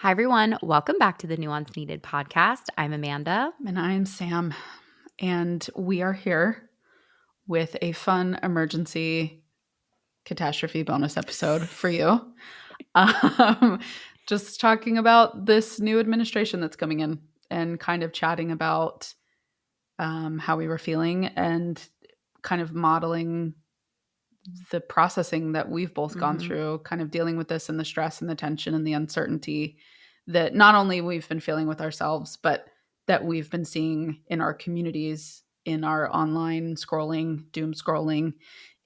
Hi, everyone. Welcome back to the Nuance Needed podcast. I'm Amanda. And I'm Sam. And we are here with a fun emergency catastrophe bonus episode for you. Just talking about this new administration that's coming in and kind of chatting about how we were feeling and kind of modeling the processing that we've both gone through, kind of dealing with this and the stress and the tension and the uncertainty that not only we've been feeling with ourselves, but that we've been seeing in our communities, in our online scrolling, doom scrolling.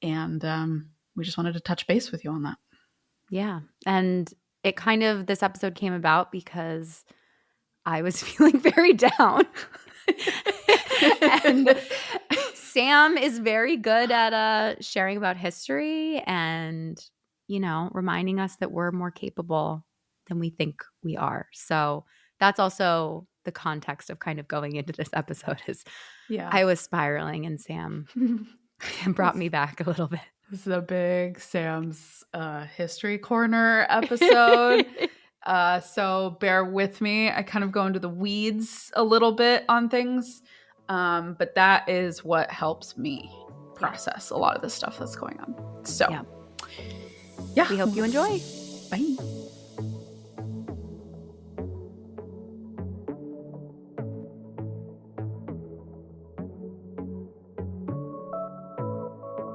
And we just wanted to touch base with you on that. Yeah. And this episode came about because I was feeling very down. And Sam is very good at sharing about history and, reminding us that we're more capable than we think we are. So that's also the context of kind of going into this episode is I was spiraling and Sam brought me back a little bit. This is a big Sam's history corner episode. So bear with me. I kind of go into the weeds a little bit on things. But that is what helps me process a lot of the stuff that's going on. So, yeah. We hope you enjoy. Bye.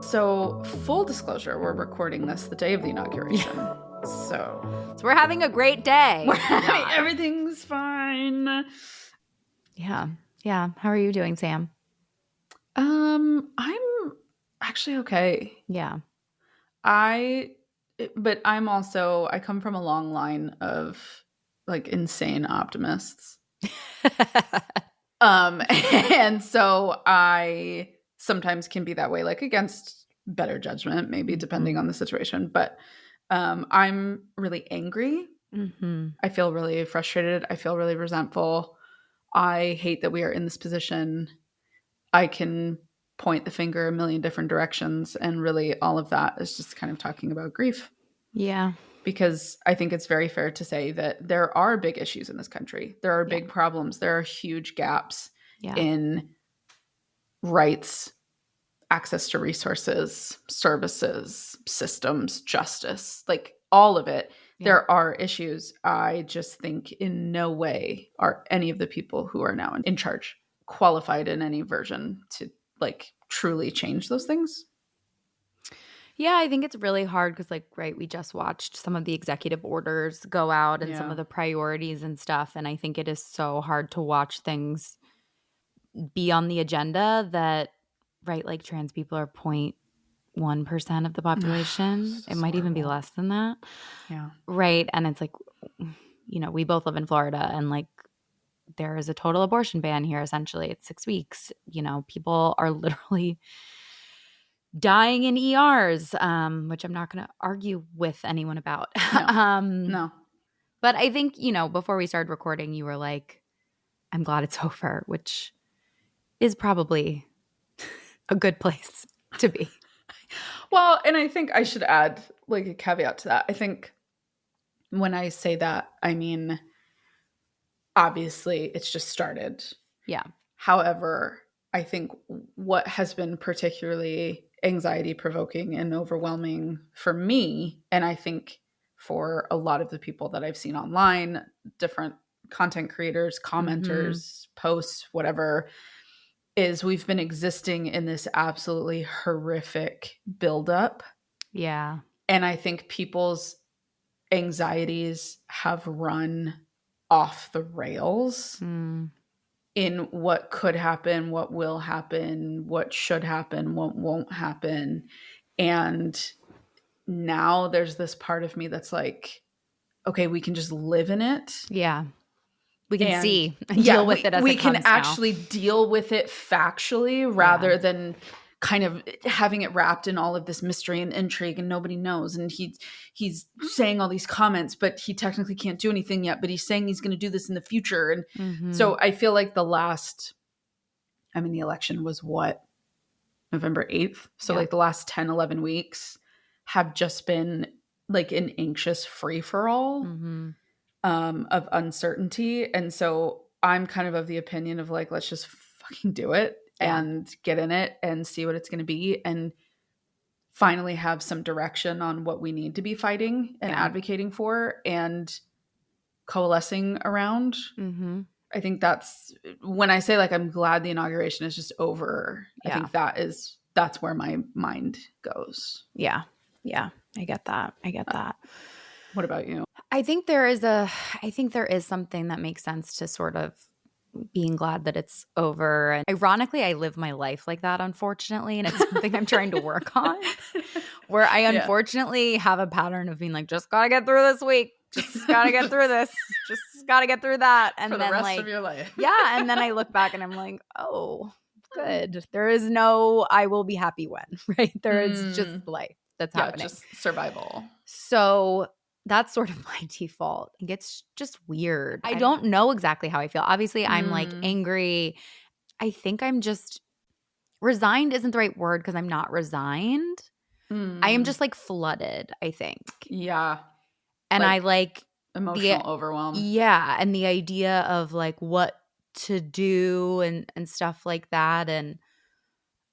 So, full disclosure, we're recording this the day of the inauguration. So we're having a great day. Everything's fine. Yeah. Yeah. How are you doing, Sam? I'm actually okay. Yeah. But I come from a long line of like insane optimists. And so I sometimes can be that way, like against better judgment, maybe depending on the situation. But I'm really angry. I feel really frustrated. I feel really resentful. I hate that we are in this position. I can point the finger a million different directions, and really all of that is just kind of talking about grief. Yeah. Because I think it's very fair to say that there are big issues in this country. There are big problems. There are huge gaps in rights, access to resources, services, systems, justice, like all of it. Yeah. There are issues. I just think in no way are any of the people who are now in charge qualified in any version to like truly change those things. Yeah, I think it's really hard because we just watched some of the executive orders go out and some of the priorities and stuff. And I think it is so hard to watch things be on the agenda that, like trans people are 0.1% of the population. It might even be less than that. Yeah. Right. And it's like, we both live in Florida and there is a total abortion ban here. Essentially, it's 6 weeks. People are literally dying in ERs, which I'm not going to argue with anyone about. No. But I think, before we started recording, you were like, I'm glad it's over, which is probably a good place to be. Well, and I think I should add like a caveat to that. I think when I say that, I mean, obviously it's just started. Yeah. However, I think what has been particularly anxiety provoking and overwhelming for me, and I think for a lot of the people that I've seen online, different content creators, commenters, posts, whatever, is we've been existing in this absolutely horrific buildup. Yeah. And I think people's anxieties have run off the rails in what could happen, what will happen, what should happen, what won't happen. And now there's this part of me that's like, okay, we can just live in it. Yeah. We can see and deal with it as we it comes can actually deal with it factually rather than kind of having it wrapped in all of this mystery and intrigue and nobody knows. And he's saying all these comments, but he technically can't do anything yet, but he's saying he's going to do this in the future. And so I feel like the election was November 8th. So like the last 10, 11 weeks have just been like an anxious free for all. of uncertainty. And so I'm kind of the opinion of like, let's just fucking do it and get in it and see what it's going to be, and finally have some direction on what we need to be fighting and advocating for and coalescing around. Mm-hmm. I think that's when I say like I'm glad the inauguration is just over. I think that's where my mind goes. Yeah. I get that. What about you? I think there is something that makes sense to sort of being glad that it's over. And ironically, I live my life like that, unfortunately. And it's something I'm trying to work on, where I unfortunately have a pattern of being like, just got to get through this week. Just got to get through this. Just got to get through that. And for then the rest like, of your life. Yeah. And then I look back and I'm like, oh, good. There is no, I will be happy when, right? There is just life that's happening. Just survival. So that's sort of my default. It gets just weird. I don't know exactly how I feel. Obviously, I'm like angry. I think I'm just resigned isn't the right word because I'm not resigned. I am just like flooded, I think. Yeah. And like, I like emotional overwhelm. Yeah. And the idea of like what to do and stuff like that. And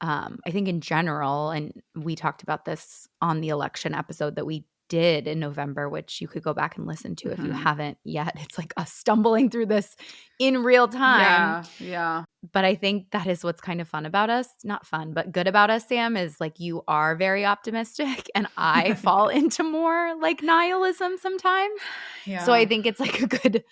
I think in general, and we talked about this on the election episode that we did in November, which you could go back and listen to if you haven't yet. It's like us stumbling through this in real time. Yeah. But I think that is what's kind of fun about us. Not fun, but good about us, Sam, is like you are very optimistic and I fall into more like nihilism sometimes. Yeah. So I think it's like a good,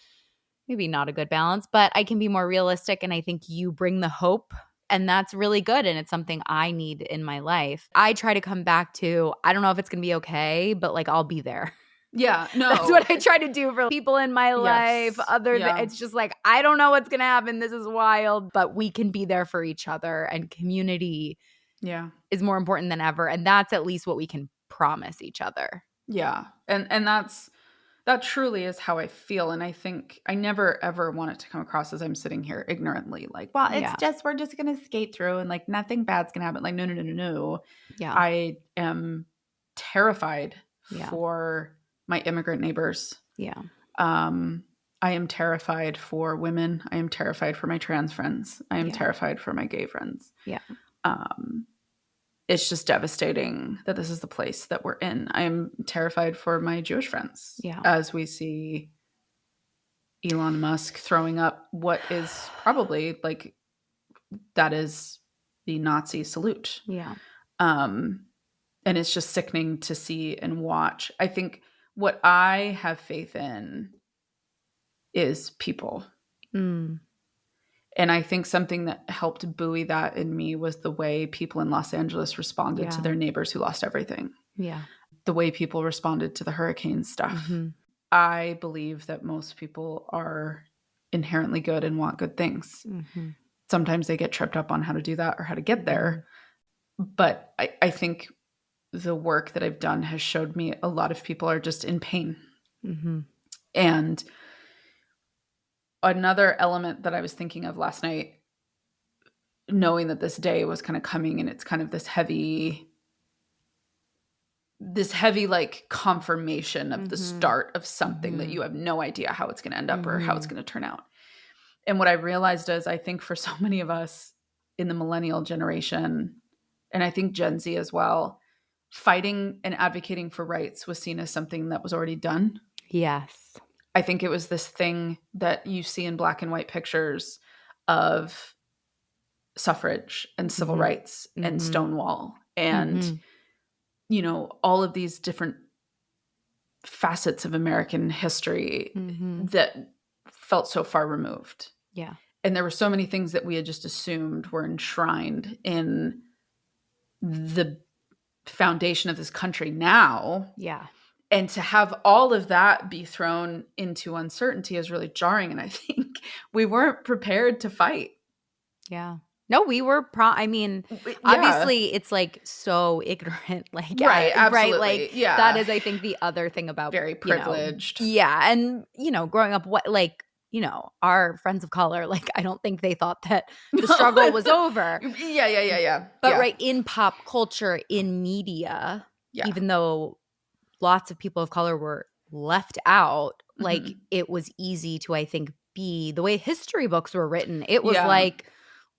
maybe not a good balance, but I can be more realistic. And I think you bring the hope. And that's really good. And it's something I need in my life. I try to come back to, I don't know if it's going to be okay, but like I'll be there. Yeah, no. That's what I try to do for people in my life. Than it's just like, I don't know what's going to happen. This is wild, but we can be there for each other, and community is more important than ever. And that's at least what we can promise each other. Yeah. And that truly is how I feel. And I think I never, ever want it to come across as I'm sitting here ignorantly. Like, well, it's just, we're just going to skate through and like nothing bad's going to happen. Like, no. Yeah. I am terrified for my immigrant neighbors. Yeah. I am terrified for women. I am terrified for my trans friends. I am terrified for my gay friends. Yeah. It's just devastating that this is the place that we're in. I'm terrified for my Jewish friends as we see Elon Musk throwing up what is probably like, that is the Nazi salute. Yeah. And it's just sickening to see and watch. I think what I have faith in is people. And I think something that helped buoy that in me was the way people in Los Angeles responded to their neighbors who lost everything. Yeah. The way people responded to the hurricane stuff. Mm-hmm. I believe that most people are inherently good and want good things. Mm-hmm. Sometimes they get tripped up on how to do that or how to get there. But I think the work that I've done has showed me a lot of people are just in pain. Mm-hmm. And another element that I was thinking of last night, knowing that this day was kind of coming and it's kind of this heavy like confirmation of the start of something that you have no idea how it's going to end up or how it's going to turn out. And what I realized is I think for so many of us in the millennial generation, and I think Gen Z as well, fighting and advocating for rights was seen as something that was already done. Yes. I think it was this thing that you see in black and white pictures of suffrage and civil rights and Stonewall and, you know, all of these different facets of American history that felt so far removed. Yeah. And there were so many things that we had just assumed were enshrined in the foundation of this country now. Yeah. And to have all of that be thrown into uncertainty is really jarring. And I think we weren't prepared to fight. Yeah. No, we were obviously it's like so ignorant. Like, right. Absolutely. Right. Like, that is, I think, the other thing about very privileged. Yeah. And, growing up, our friends of color, like, I don't think they thought that the struggle was over. Yeah. But right, in pop culture, in media, even though lots of people of color were left out, like it was easy to, I think, be the way history books were written. It was Yeah. like,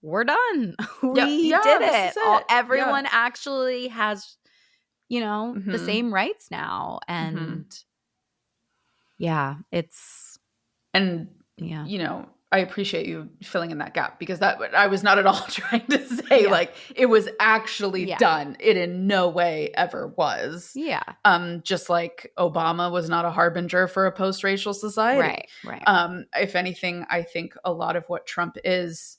we're done. We Yeah, did this it. is it. Everyone actually has, you know, the same rights now. And yeah, it's, and yeah. you know, I appreciate you filling in that gap, because that I was not at all trying to say like it was actually done. It in no way ever was. Yeah. Just like Obama was not a harbinger for a post-racial society. Right. If anything, I think a lot of what Trump is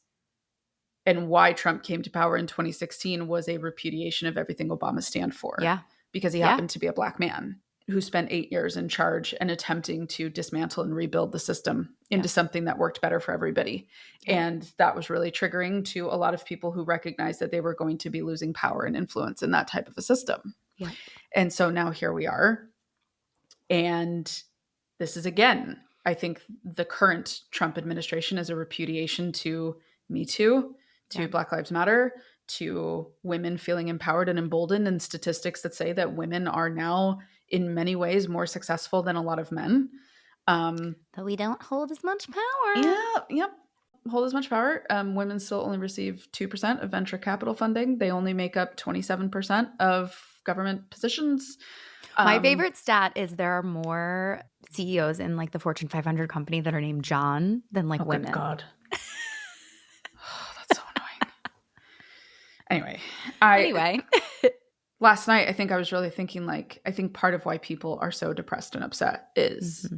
and why Trump came to power in 2016 was a repudiation of everything Obama stand for. Yeah. Because he happened to be a Black man who spent 8 years in charge and attempting to dismantle and rebuild the system into something that worked better for everybody. And that was really triggering to a lot of people who recognized that they were going to be losing power and influence in that type of a system. Yeah. And so now here we are. And this is, again, I think the current Trump administration is a repudiation to Me Too, to Black Lives Matter, to women feeling empowered and emboldened, and statistics that say that women are now in many ways more successful than a lot of men. But we don't hold as much power. Yep. Hold as much power. Women still only receive 2% of venture capital funding. They only make up 27% of government positions. My favorite stat is there are more CEOs in like the Fortune 500 company that are named John than like women. Good God. That's so annoying. Anyway. Last night, I think I was really thinking, like, I think part of why people are so depressed and upset is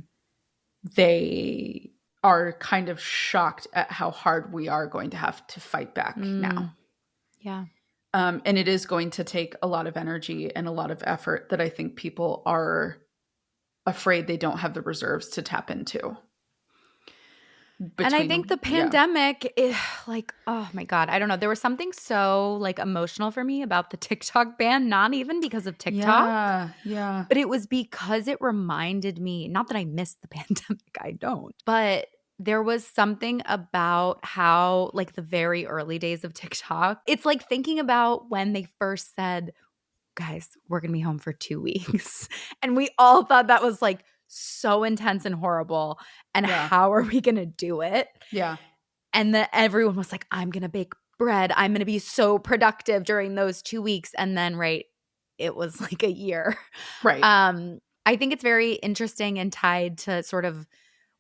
they are kind of shocked at how hard we are going to have to fight back now. Yeah. And it is going to take a lot of energy and a lot of effort that I think people are afraid they don't have the reserves to tap into. And I think the pandemic is like, oh my God, I don't know. There was something so like emotional for me about the TikTok ban, not even because of TikTok. Yeah. But it was because it reminded me, not that I missed the pandemic, I don't, but there was something about how like the very early days of TikTok, it's like thinking about when they first said, guys, we're going to be home for 2 weeks. And we all thought that was like so intense and horrible. And how are we going to do it? Yeah. And then everyone was like, I'm going to bake bread. I'm going to be so productive during those 2 weeks. And then, it was like a year. Right. I think it's very interesting and tied to sort of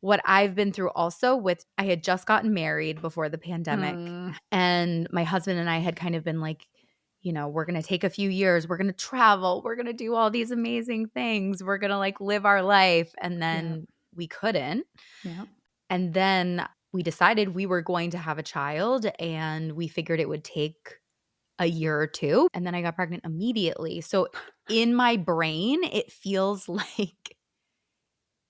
what I've been through also with, I had just gotten married before the pandemic. And my husband and I had kind of been like, you know, we're going to take a few years. We're going to travel. We're going to do all these amazing things. We're going to like live our life. And then we couldn't. Yeah. And then we decided we were going to have a child, and we figured it would take a year or two. And then I got pregnant immediately. So in my brain, it feels like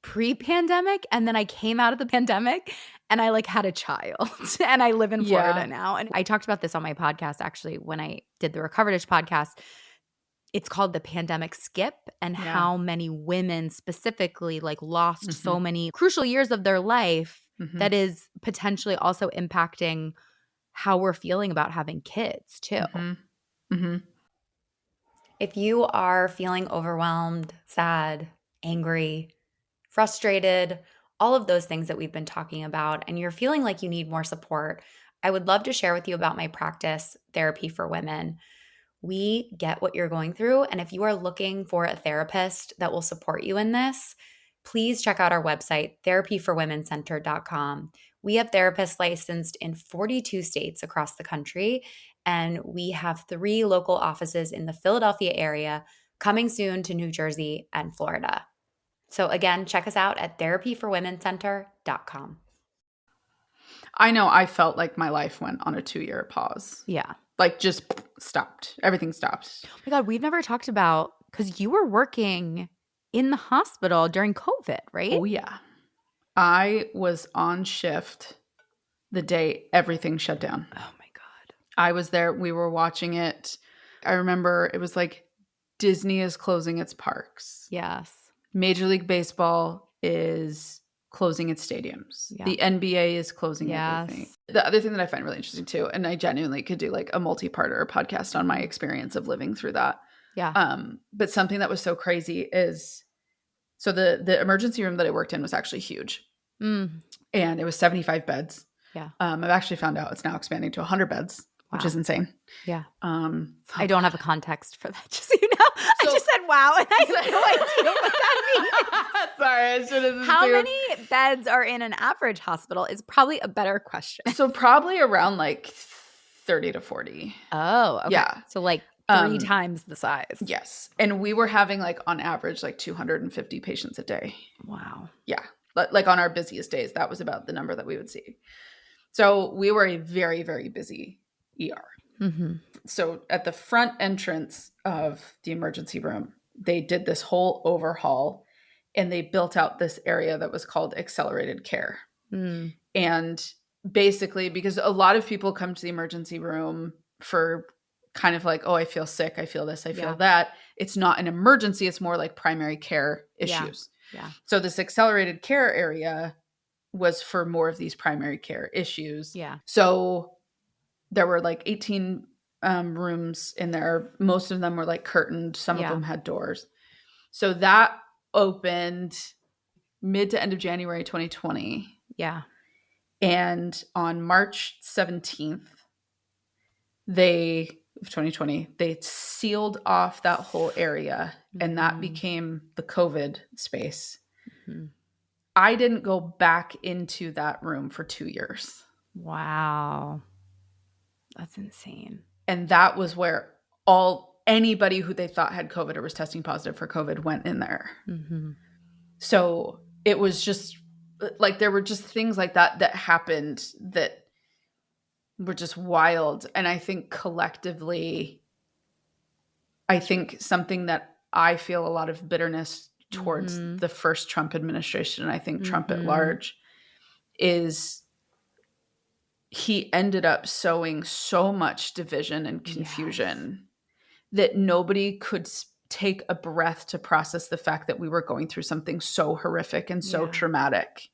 pre-pandemic. And then I came out of the pandemic and I like had a child and I live in Florida now. And I talked about this on my podcast, actually, when I did the Recover-ish podcast. It's called the pandemic skip, and how many women specifically like lost so many crucial years of their life that is potentially also impacting how we're feeling about having kids too. If you are feeling overwhelmed, sad, angry, frustrated, all of those things that we've been talking about, and you're feeling like you need more support, I would love to share with you about my practice, Therapy for Women. We get what you're going through. And if you are looking for a therapist that will support you in this, please check out our website, therapyforwomencenter.com. We have therapists licensed in 42 states across the country, and we have 3 local offices in the Philadelphia area, coming soon to New Jersey and Florida. So again, check us out at therapyforwomencenter.com. I know I felt like my life went on a 2-year pause. Yeah. Like just stopped. Everything stopped. Oh my God, we've never talked about, because you were working in the hospital during COVID, right? Oh, yeah. I was on shift the day everything shut down. Oh my God. I was there. We were watching it. I remember it was like Disney is closing its parks. Yes. Major League Baseball is closing its stadiums. Yeah. The NBA is closing everything. The other thing that I find really interesting too, and I genuinely could do like a multi-parter podcast on my experience of living through that. Yeah. But something that was so crazy is So the emergency room that I worked in was actually huge. And it was 75 beds. Yeah. I've actually found out it's now expanding to 100 beds, which is insane. Yeah. I don't have a context for that, just so you know. I just said wow, and I have no idea what that means. Sorry, I should have. How many beds are in an average hospital is probably a better question. So probably around like 30 to 40. Oh, okay. Yeah. So like 3 times the size. Yes. And we were having like on average like 250 patients a day. Wow. Yeah. Like on our busiest days, that was about the number that we would see. So we were a very, very busy ER. Mm-hmm. So at the front entrance of the emergency room, they did this whole overhaul and they built out this area that was called accelerated care. And basically, because a lot of people come to the emergency room for kind of like, oh, I feel sick, I feel this, I feel that. It's not an emergency. It's more like primary care issues. Yeah. So this accelerated care area was for more of these primary care issues. Yeah. So there were like 18 rooms in there. Most of them were like curtained. Some of them had doors. So that opened mid to end of January 2020. Yeah. And on March 17th, 2020, they sealed off that whole area and that became the COVID space. I didn't go back into that room for 2 years. Wow. That's insane. And that was where anybody who they thought had COVID or was testing positive for COVID went in there. So it was just like, there were just things like that happened that were just wild. And I think collectively, something that I feel a lot of bitterness towards the first Trump administration, and I think Trump at large, is he ended up sowing so much division and confusion that nobody could take a breath to process the fact that we were going through something so horrific and so traumatic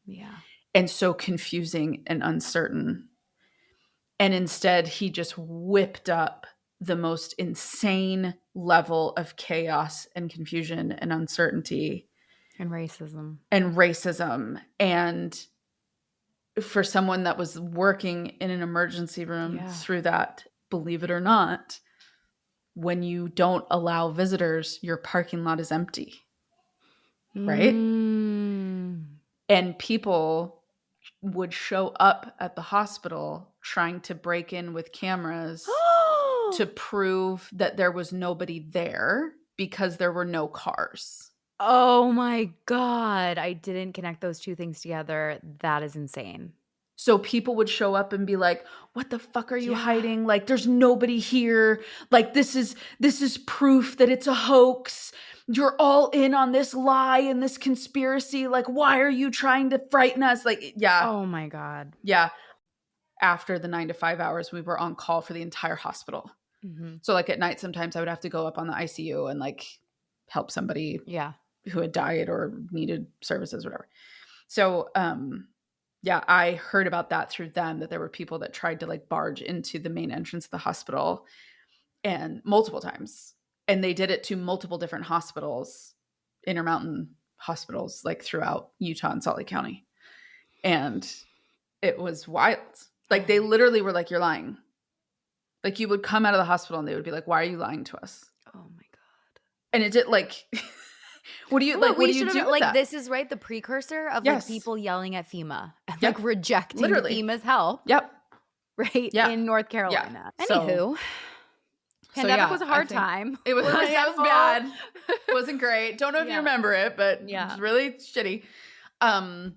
and so confusing and uncertain. And instead, he just whipped up the most insane level of chaos and confusion and uncertainty. And racism. And for someone that was working in an emergency room through that, believe it or not, when you don't allow visitors, your parking lot is empty. Right? And people would show up at the hospital trying to break in with cameras to prove that there was nobody there because there were no cars. Oh my God. I didn't connect those two things together. That is insane. So people would show up and be like, what the fuck are you hiding? Like, there's nobody here. Like, this is proof that it's a hoax. You're all in on this lie and this conspiracy. Like, why are you trying to frighten us? Like, Oh my God. Yeah. After the 9 to 5 hours, we were on call for the entire hospital. So like at night, sometimes I would have to go up on the ICU and like help somebody who had died or needed services, whatever. So, I heard about that through them, that there were people that tried to like barge into the main entrance of the hospital and multiple times. And they did it to multiple different hospitals, Intermountain hospitals, like throughout Utah and Salt Lake County. And it was wild. Like they literally were like, you're lying. Like you would come out of the hospital and they would be like, why are you lying to us? Oh my God. And it did like... What do you like? What do you do? Like that? This is right. The precursor of like people yelling at FEMA and like rejecting FEMA's help. Yep. Right. Yeah. In North Carolina. Yeah. Anywho, pandemic was a hard time. It was. That was bad. It wasn't great. Don't know if you remember it, but it was really shitty. I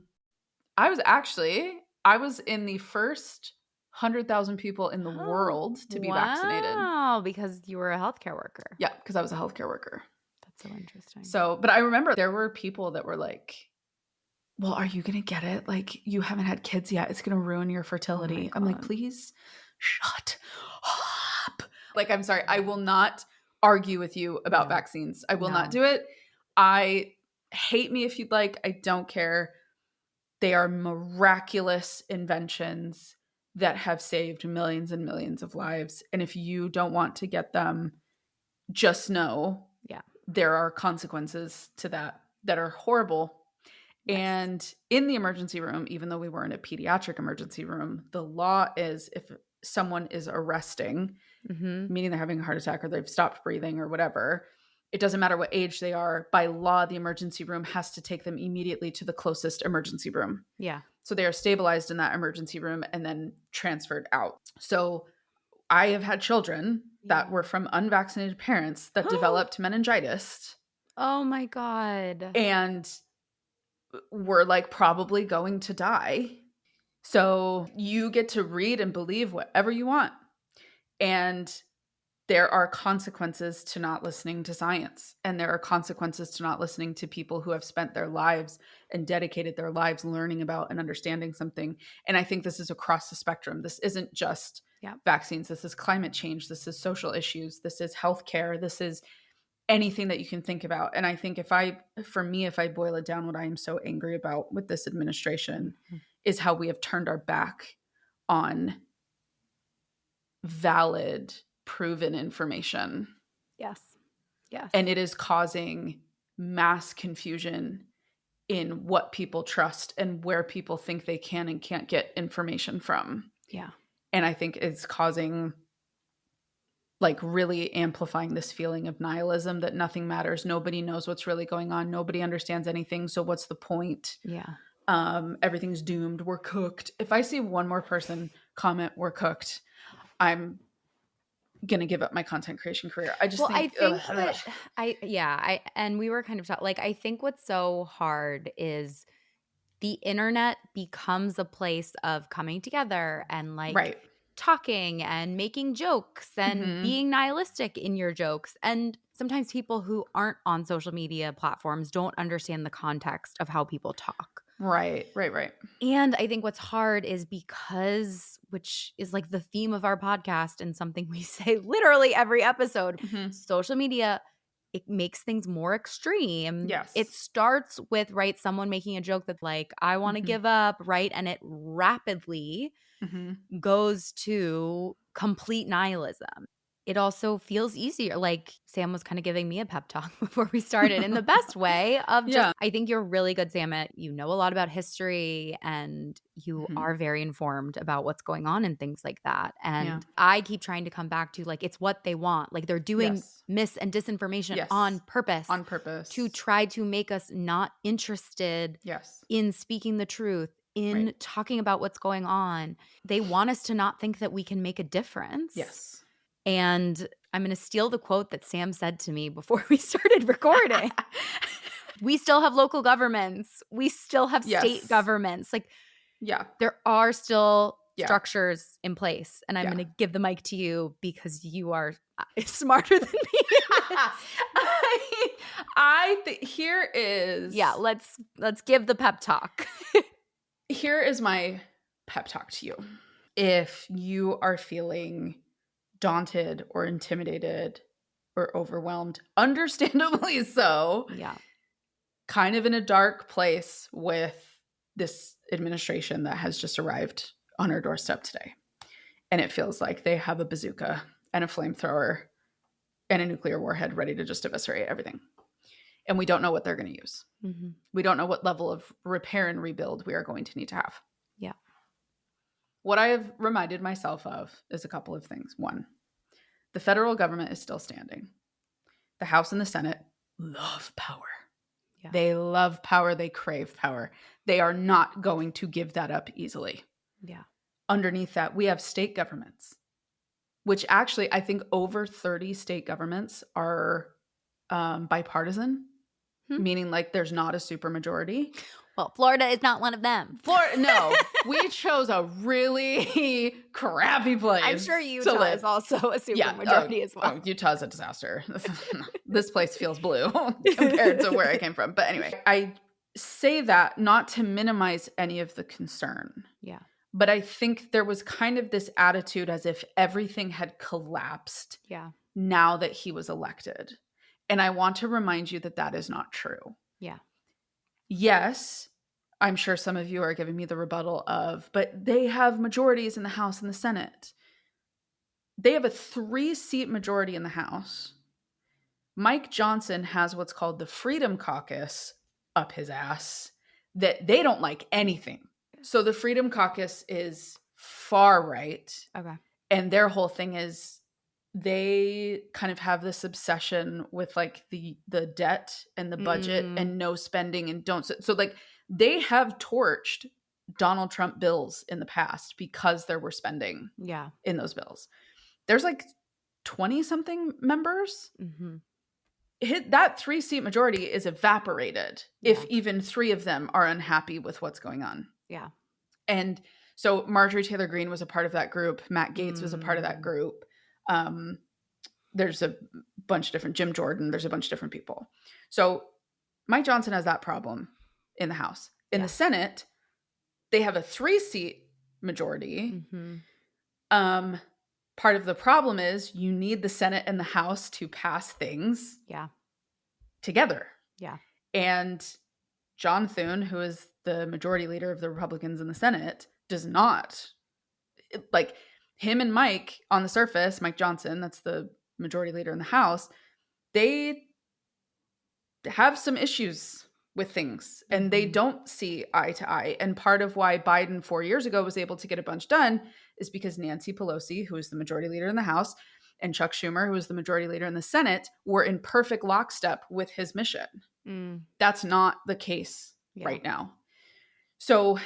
was in the first 100,000 people in the world to be vaccinated. Wow, because you were a healthcare worker. Yeah, because I was a healthcare worker. So interesting. But I remember there were people that were like, well, are you going to get it? Like, you haven't had kids yet. It's going to ruin your fertility. I'm like, please shut up. Like, I'm sorry. I will not argue with you about vaccines. I will not do it. Hate me if you'd like. I don't care. They are miraculous inventions that have saved millions and millions of lives. And if you don't want to get them, just know there are consequences to that. that are horrible. Yes. And in the emergency room, even though we were in a pediatric emergency room, the law is if someone is arresting, meaning they're having a heart attack or they've stopped breathing or whatever, it doesn't matter what age they are. By law, the emergency room has to take them immediately to the closest emergency room. Yeah. So they are stabilized in that emergency room and then transferred out. So I have had children that were from unvaccinated parents that developed meningitis. Oh my God. And were like probably going to die. So you get to read and believe whatever you want. And there are consequences to not listening to science. And there are consequences to not listening to people who have spent their lives and dedicated their lives learning about and understanding something. And I think this is across the spectrum. This isn't just vaccines. This is climate change. This is social issues. This is healthcare. This is anything that you can think about. And I think if I boil it down, what I am so angry about with this administration is how we have turned our back on valid, proven information. Yes. Yes. And it is causing mass confusion in what people trust and where people think they can and can't get information from. Yeah. And I think it's causing, like, really amplifying this feeling of nihilism that nothing matters. Nobody knows what's really going on. Nobody understands anything. So what's the point? Yeah. Everything's doomed. We're cooked. If I see one more person comment, "We're cooked," I'm going to give up my content creation career. I just think, and we were kind of like, I think what's so hard is the internet becomes a place of coming together and like talking and making jokes and being nihilistic in your jokes. And sometimes people who aren't on social media platforms don't understand the context of how people talk. Right. And I think what's hard is because, which is like the theme of our podcast and something we say literally every episode, social media, it makes things more extreme. Yes. It starts with, someone making a joke that like, I want to give up, and it rapidly goes to complete nihilism. It also feels easier. Like Sam was kind of giving me a pep talk before we started in the best way of just, I think you're really good, Sam. You know a lot about history and you are very informed about what's going on and things like that. And I keep trying to come back to like, it's what they want. Like they're doing mis and disinformation on purpose. On purpose. To try to make us not interested in speaking the truth, in talking about what's going on. They want us to not think that we can make a difference. Yes. And I'm going to steal the quote that Sam said to me before we started recording. We still have local governments. We still have state governments. Like, there are still structures in place. And I'm going to give the mic to you because you are smarter than me. I think here is... Yeah, let's give the pep talk. Here is my pep talk to you. If you are feeling daunted or intimidated or overwhelmed, understandably so, kind of in a dark place with this administration that has just arrived on our doorstep today. And it feels like they have a bazooka and a flamethrower and a nuclear warhead ready to just eviscerate everything. And we don't know what they're going to use. We don't know what level of repair and rebuild we are going to need to have. Yeah. What I have reminded myself of is a couple of things. One, the federal government is still standing. The House and the Senate love power. Yeah. They love power. They crave power. They are not going to give that up easily. Yeah. Underneath that, we have state governments, which actually I think over 30 state governments are bipartisan, meaning like there's not a supermajority. Well, Florida is not one of them. No, we chose a really crappy place. I'm sure Utah is also a supermajority as well. Utah's a disaster. This place feels blue compared to where I came from. But anyway, I say that not to minimize any of the concern. Yeah. But I think there was kind of this attitude as if everything had collapsed now that he was elected. And I want to remind you that that is not true. Yeah. Yes, I'm sure some of you are giving me the rebuttal of, but they have majorities in the House and the Senate. They have a 3-seat majority in the House. Mike Johnson has what's called the Freedom Caucus up his ass that they don't like anything. So the Freedom Caucus is far right. Okay. And their whole thing is they kind of have this obsession with like the debt and the budget and no spending and don't. So like they have torched Donald Trump bills in the past because there were spending in those bills. There's like 20 something members. That 3-seat majority is evaporated if even 3 of them are unhappy with what's going on. Yeah. And so Marjorie Taylor Greene was a part of that group. Matt Gaetz was a part of that group. There's a bunch of different, Jim Jordan, there's a bunch of different people. So Mike Johnson has that problem in the House. In the Senate, they have a 3-seat majority. Part of the problem is you need the Senate and the House to pass things together. Yeah. And John Thune, who is the majority leader of the Republicans in the Senate, does not. Like him and Mike on the surface, Mike Johnson, that's the majority leader in the House, they have some issues with things and they don't see eye to eye. And part of why Biden 4 years ago was able to get a bunch done is because Nancy Pelosi, who is the majority leader in the House, and Chuck Schumer, who is the majority leader in the Senate, were in perfect lockstep with his mission. That's not the case right now. So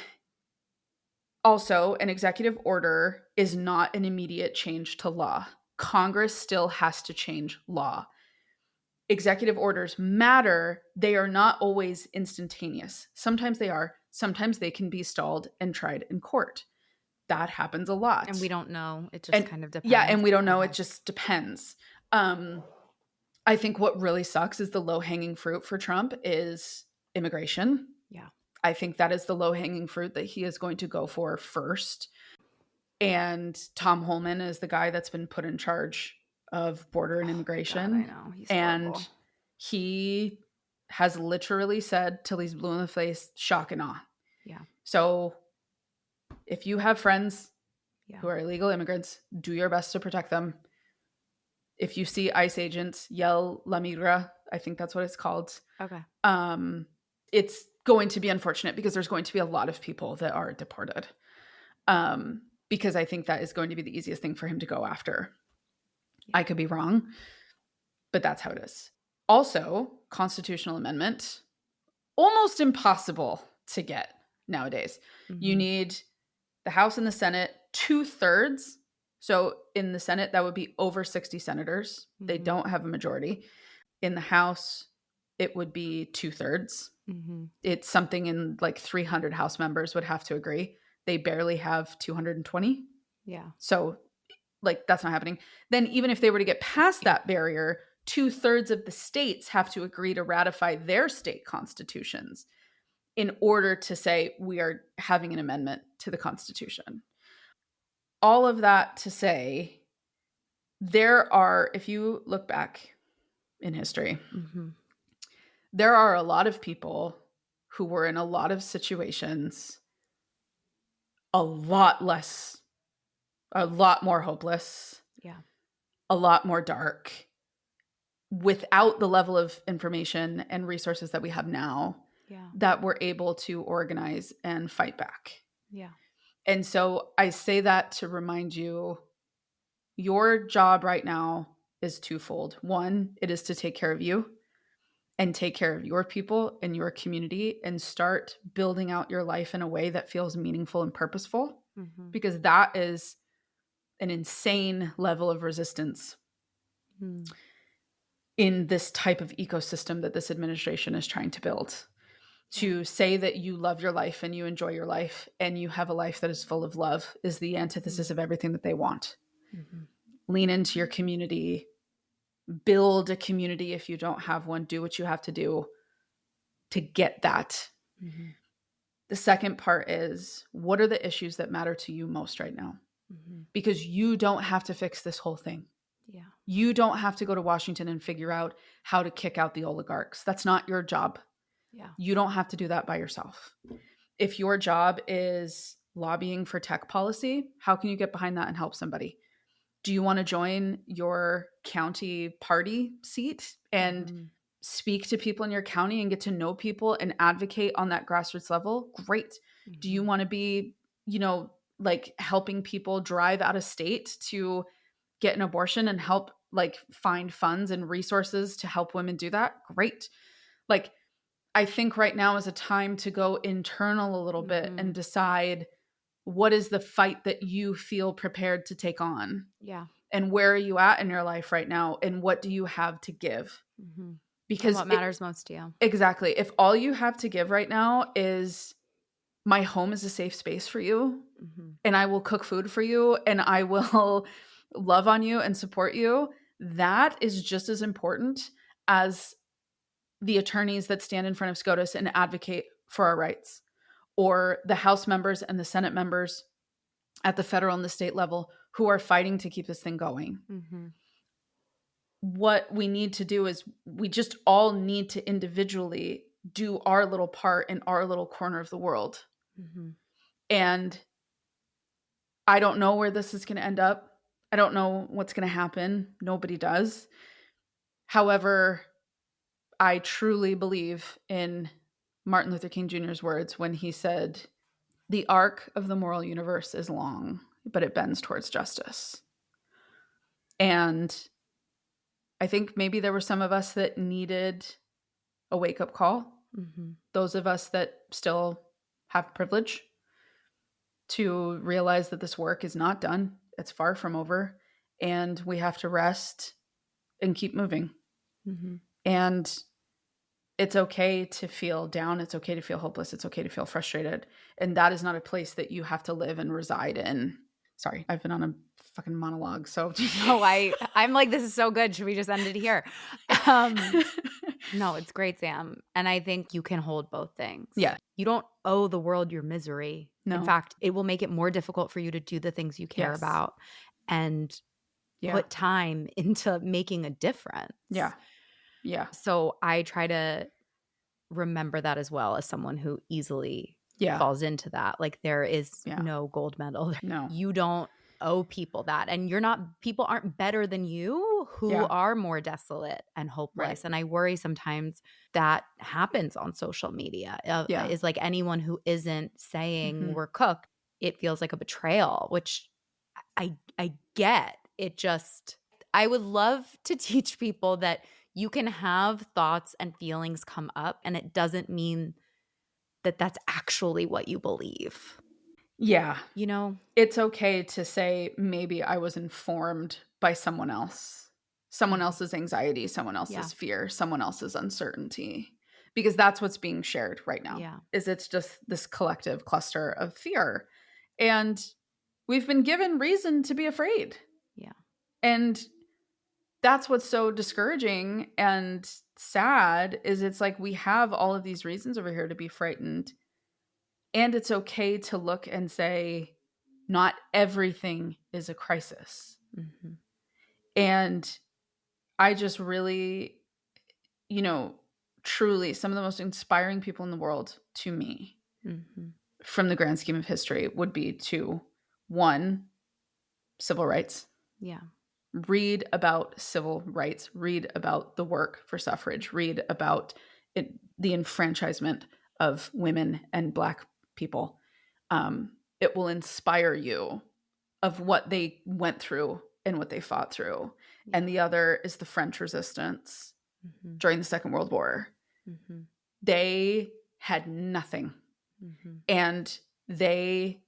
also, an executive order is not an immediate change to law. Congress still has to change law. Executive orders matter. They are not always instantaneous. Sometimes they are. Sometimes they can be stalled and tried in court. That happens a lot. And we don't know. It just kind of depends. Yeah, and we don't know. It just depends. I think what really sucks is the low-hanging fruit for Trump is immigration. Yeah. I think that is the low-hanging fruit that he is going to go for first. And Tom Holman is the guy that's been put in charge of border and immigration. God, I know. He's and horrible. He has literally said till he's blue in the face, shock and awe. Yeah. So if you have friends who are illegal immigrants, do your best to protect them. If you see ICE agents, yell La Migra. I think that's what it's called. Okay. It's going to be unfortunate because there's going to be a lot of people that are deported. Because I think that is going to be the easiest thing for him to go after. Yeah. I could be wrong, but that's how it is. Also, constitutional amendment, almost impossible to get nowadays. You need the House and the Senate 2/3. So in the Senate, that would be over 60 senators. They don't have a majority. In the House, it would be 2/3. It's something in like 300 House members would have to agree. They barely have 220. Yeah. So like that's not happening. Then even if they were to get past that barrier, 2/3 of the states have to agree to ratify their state constitutions in order to say we are having an amendment to the Constitution. All of that to say, there are, if you look back in history, there are a lot of people who were in a lot of situations a lot more hopeless, a lot more dark, without the level of information and resources that we have now, that we're able to organize and fight back. Yeah. And so I say that to remind you, your job right now is twofold. One, it is to take care of you and take care of your people and your community and start building out your life in a way that feels meaningful and purposeful, because that is an insane level of resistance in this type of ecosystem that this administration is trying to build. To say that you love your life and you enjoy your life and you have a life that is full of love is the antithesis of everything that they want. Lean into your community, build a community. If you don't have one, do what you have to do to get that. The second part is, what are the issues that matter to you most right now? Because you don't have to fix this whole thing. Yeah. You don't have to go to Washington and figure out how to kick out the oligarchs. That's not your job. Yeah. You don't have to do that by yourself. If your job is lobbying for tech policy, how can you get behind that and help somebody? Do you want to join your county party seat and speak to people in your county and get to know people and advocate on that grassroots level, great. Do you want to be, like helping people drive out of state to get an abortion and help like find funds and resources to help women do that? Great. Like, I think right now is a time to go internal a little bit and decide what is the fight that you feel prepared to take on? Yeah. And where are you at in your life right now? And what do you have to give? Because and what matters most to you. Exactly. If all you have to give right now is my home is a safe space for you, and I will cook food for you, and I will love on you and support you, that is just as important as the attorneys that stand in front of SCOTUS and advocate for our rights, or the House members and the Senate members at the federal and the state level who are fighting to keep this thing going. What we need to do is we just all need to individually do our little part in our little corner of the world. And I don't know where this is going to end up. I don't know what's going to happen. Nobody does. However, I truly believe in Martin Luther King Jr.'s words when he said, "The arc of the moral universe is long, but it bends towards justice." And I think maybe there were some of us that needed a wake-up call. Those of us that still have privilege to realize that this work is not done. It's far from over. And we have to rest and keep moving. And it's okay to feel down. It's okay to feel hopeless. It's okay to feel frustrated. And that is not a place that you have to live and reside in. Sorry, I've been on a fucking monologue. So no, I'm like, this is so good. Should we just end it here? No, it's great, Sam. And I think you can hold both things. Yeah. You don't owe the world your misery. No. In fact, it will make it more difficult for you to do the things you care about and put time into making a difference. Yeah. Yeah. So I try to remember that as well, as someone who easily falls into that. Like, there is no gold medal. No. You don't owe people that. And people aren't better than you who are more desolate and hopeless. Right. And I worry sometimes that happens on social media. Is like anyone who isn't saying we're cooked, it feels like a betrayal, which I get. It just, I would love to teach people that you can have thoughts and feelings come up, and it doesn't mean that that's actually what you believe. Yeah. It's okay to say, maybe I was informed by someone else, someone else's anxiety, someone else's fear, someone else's uncertainty, because that's what's being shared right now. Is it's just this collective cluster of fear. And we've been given reason to be afraid. Yeah. And that's what's so discouraging and sad, is it's like we have all of these reasons over here to be frightened. And it's okay to look and say, not everything is a crisis. And I just really, truly, some of the most inspiring people in the world to me, from the grand scheme of history, would be to, one, civil rights. Yeah. Read about civil rights, read about the work for suffrage, read about the enfranchisement of women and Black people. It will inspire you of what they went through and what they fought through. And the other is the French resistance during the Second World War. They had nothing. And they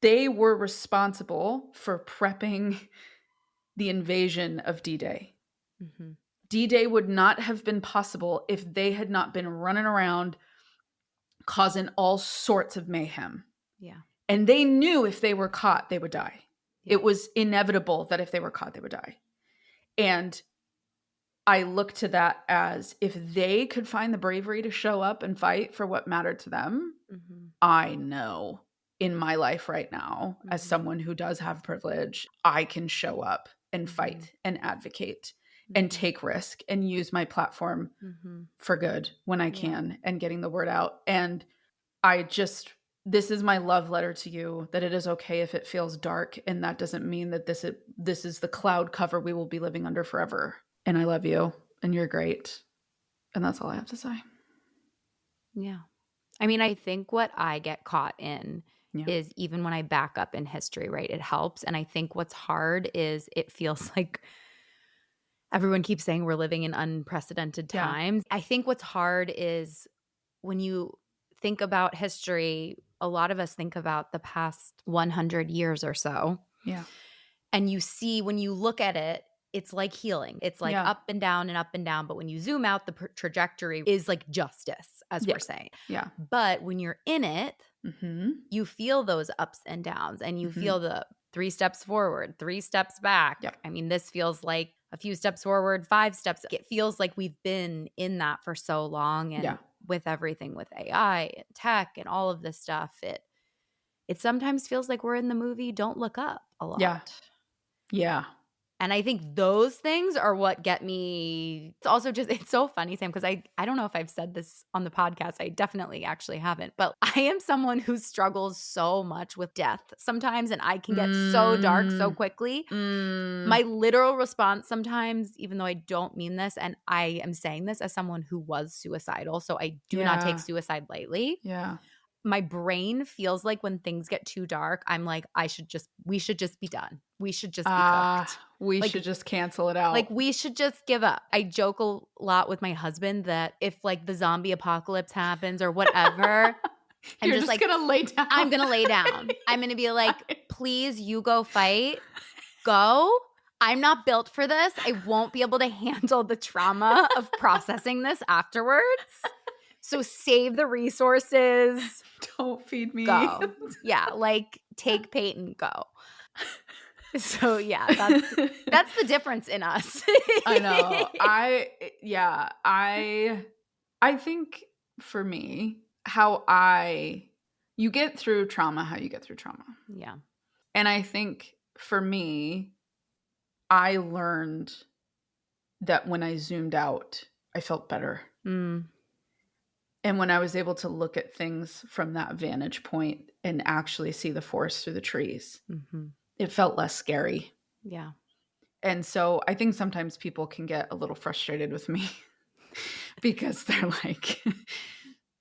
were responsible for prepping the invasion of D-Day. D-Day would not have been possible if they had not been running around causing all sorts of mayhem. Yeah. And they knew if they were caught, they would die. Yeah. It was inevitable that if they were caught, they would die. And I look to that as, if they could find the bravery to show up and fight for what mattered to them, I know in my life right now, as someone who does have privilege, I can show up and fight and advocate and take risk and use my platform for good when I can, and getting the word out. And this is my love letter to you, that it is okay if it feels dark. And that doesn't mean that this is the cloud cover we will be living under forever. And I love you. and you're great. And that's all I have to say. Yeah. I mean, I think what I get caught in Yeah. is even when I back up in history, right? It helps. And I think what's hard is it feels like everyone keeps saying we're living in unprecedented Yeah. times. I think what's hard is when you think about history, a lot of us think about the past 100 years or so. Yeah. And you see, when you look at it, it's like healing. It's like up and down and up and down. But when you zoom out, the trajectory is like justice, as we're saying. Yeah. But when you're in it, Mm-hmm. you feel those ups and downs, and you Mm-hmm. feel the 3 steps forward, 3 steps back. Yep. I mean, this feels like a few steps forward, 5 steps. It feels like we've been in that for so long. And with everything with AI and tech and all of this stuff, it sometimes feels like we're in the movie Don't Look Up a lot. Yeah. Yeah. And I think those things are what get me. It's also just, it's so funny, Sam, because I don't know if I've said this on the podcast. I definitely actually haven't. But I am someone who struggles so much with death sometimes, and I can get so dark so quickly. My literal response sometimes, even though I don't mean this, and I am saying this as someone who was suicidal, so I do not take suicide lightly. Yeah. My brain feels like when things get too dark, I'm like, we should just be done. We should just be cooked. We should just cancel it out. Like, we should just give up. I joke a lot with my husband that if like the zombie apocalypse happens or whatever, I'm just like, gonna lay down. I'm gonna lay down. I'm gonna be like, please, you go fight. Go. I'm not built for this. I won't be able to handle the trauma of processing this afterwards. So save the resources. Don't feed me. Go. Yeah, like take Peyton, go. So yeah, that's the difference in us. I know. I think for me, you get through trauma how you get through trauma. Yeah. And I think for me, I learned that when I zoomed out, I felt better. And when I was able to look at things from that vantage point and actually see the forest through the trees, it felt less scary. Yeah. And so I think sometimes people can get a little frustrated with me because they're like,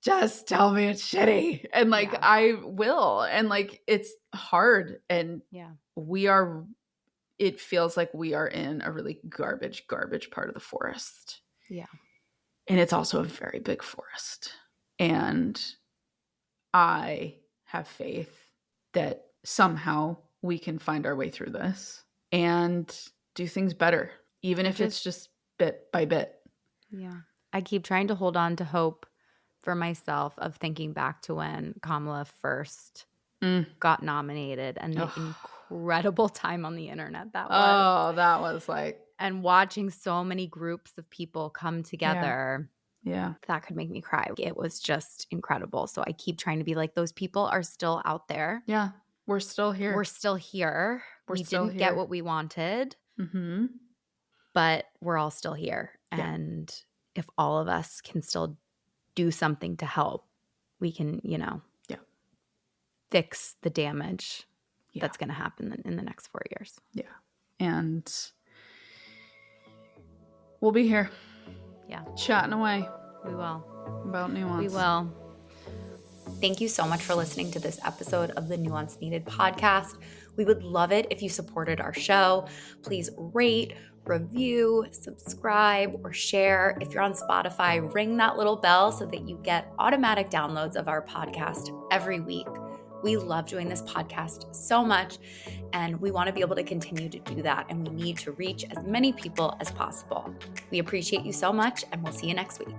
just tell me it's shitty. And like, I will. And like, it's hard. And it feels like we are in a really garbage part of the forest. Yeah. And it's also a very big forest. And I have faith that somehow we can find our way through this and do things better, even if it's just bit by bit. Yeah. I keep trying to hold on to hope for myself of thinking back to when Kamala first got nominated and the incredible time on the internet that was. Oh, that was like... And watching so many groups of people come together. Yeah. That could make me cry. It was just incredible. So I keep trying to be like, those people are still out there. Yeah. We're still here. We didn't get what we wanted. But we're all still here. Yeah. And if all of us can still do something to help, we can, fix the damage that's going to happen in the next 4 years. Yeah. And we'll be here. Yeah. Chatting away. We will. About nuance. We will. Thank you so much for listening to this episode of the Nuance Needed podcast. We would love it if you supported our show. Please rate, review, subscribe, or share. If you're on Spotify, ring that little bell so that you get automatic downloads of our podcast every week. We love doing this podcast so much, and we want to be able to continue to do that, and we need to reach as many people as possible. We appreciate you so much, and we'll see you next week.